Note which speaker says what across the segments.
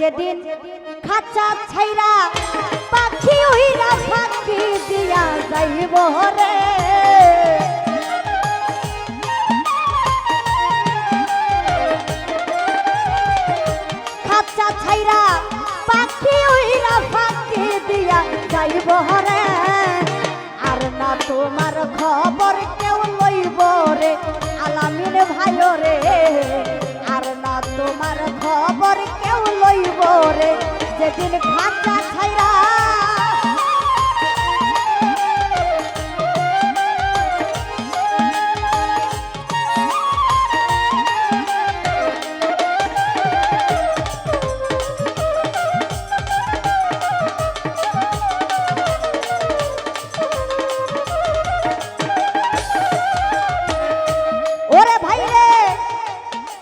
Speaker 1: যেদিন খাঁচা ছাইরা পাখি উইরা ফাঁকি দিয়া যাইব রে, খাঁচা ছাইরা পাখি উইরা ফাঁকি দিয়া যাইব রে, আর না তোমার খবর কেউ লইব রে আলামিন ভাইও রে, আর না তোমার খবর কেউ লইব রে যেদিন খাঁচা ছাইরা। ওরে ভাই রে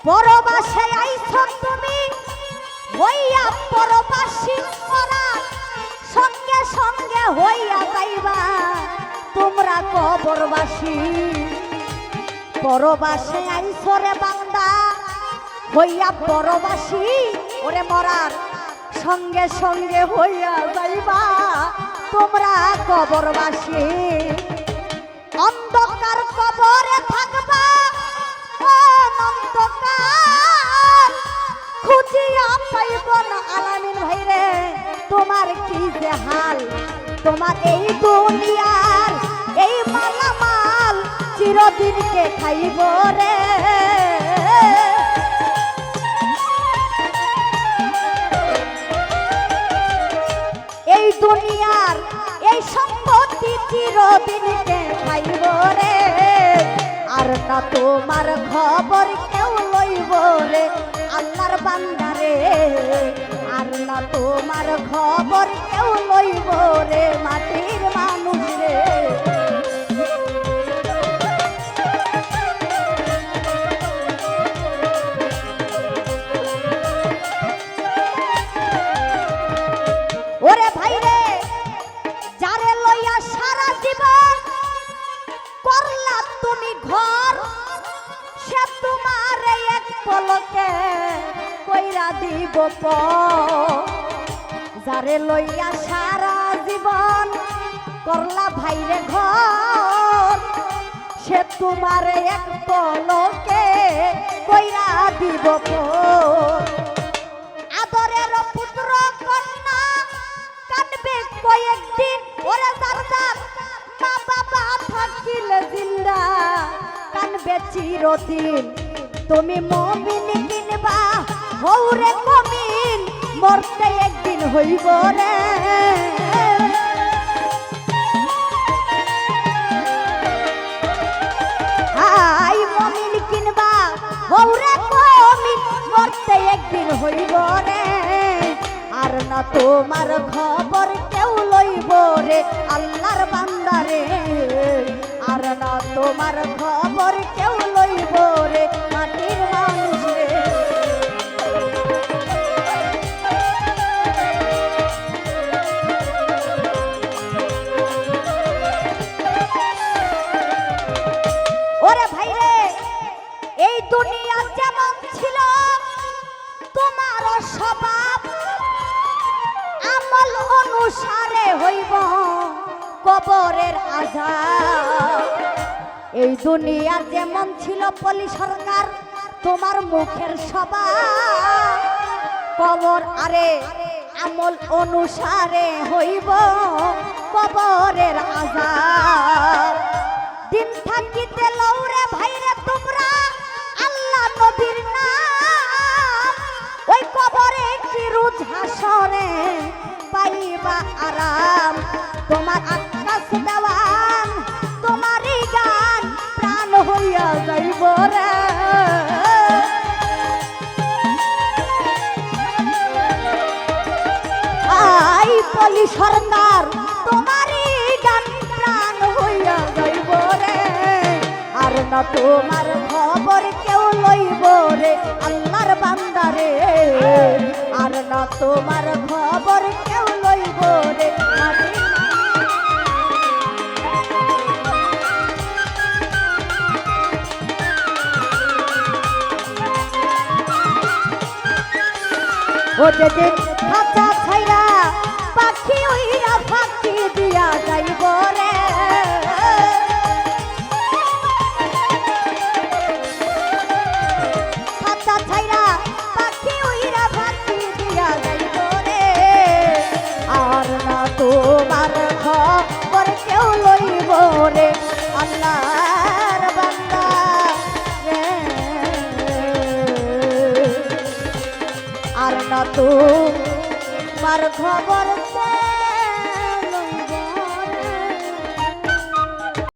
Speaker 1: পরবাসে আইছ তুমি হইয়া পরবাসী করা, সঙ্গে সঙ্গে হইয়া যাইবা তোমরা কবরবাসী। পরবাসে আইছ রে বান্দা হইয়া পরবাসী, ওরে মরার সঙ্গে সঙ্গে হইয়া যাইবা তোমরা কবরবাসী। অন্ধকার কবরে থাকবা অনন্তকাল, খুঁজিয়া পাইব না আলামিন ভাই রে তোমার কি যে হাল। তোমার এই দুনিয়ার এই মালামাল চিরদিনকে খাইব রে, এই দুনিয়ার এই সম্পত্তি চিরদিনকে খাইব রে, আর না তোমার খবর কেউ লইব রে আল্লাহর বান্দা রে, আর না তোমার খবর কেউ লইব রে মাটির মানুষ রে। ওরে ভাই রে যারে লইয়া সারা জীবন করলা তুমি ঘর, সে তোমার এক পলকে কইরা দিব পর। যারে লইয়া সারা জীবন করলা ভাইরে ঘর, সে তোমার এক পলকে কইরা দিব পর। আদরের পুত্র কন্যা কাটবে কয়েকদিন, ওরে জারদার মা বাবা থাকিলে জিন্দা কানবে চিরদিন। তুমি মুমিন কিনবা হৌরে মুমিন, মরতে একদিন হইব রে। হাই মুমিন কিনবা হৌরে মুমিন, মরতে একদিন হইব রে, আর না তোমার খবর কেউ লইব রে আল্লাহর বান্দা রে, আর না তোমার খবর কেউ লইব রে মাটির মানুষ রে। ওরে ভাই রে এই দুনিয়া যেমন ছিল তোমার স্বভাব আমল অনুসারে হইব কবরের আযাব। এই দুনিয়া যেমন ছিল পলি সরকার তোমার মুখের স্বভাব, কবর আরে আমল অনুসারে হইব কবরের আযাব। দিন থাকিতে লৌরে ভাইরে তোমরা আল্লাহ নবীর নাম, ওই কবরে কি রোজ হাসরে পাইবা আরাম। তোমার আকাশ দেওয়ান তোমারই গান প্রাণ হইয়া যাইব রে, আই পলি সরকার তোমারই গান প্রাণ হইয়া যাইব রে, আর না তোমার খবর কেউ লইব রে আল্লাহর বান্দা রে, আর না তোমার খবর কেউ লইব রে মাটির।
Speaker 2: ওরে
Speaker 1: যেদিন খাঁচা ছাইরা পাখি উইরা ফাঁকি দিয়া যাইব রে খাঁচা ছাইরা পাখি উইরা ফাঁকি দিয়া যাইব রে আর না তোমার খবর কেউ লইব রে আল্লাহর বান্দা রে আর না তোমার খবর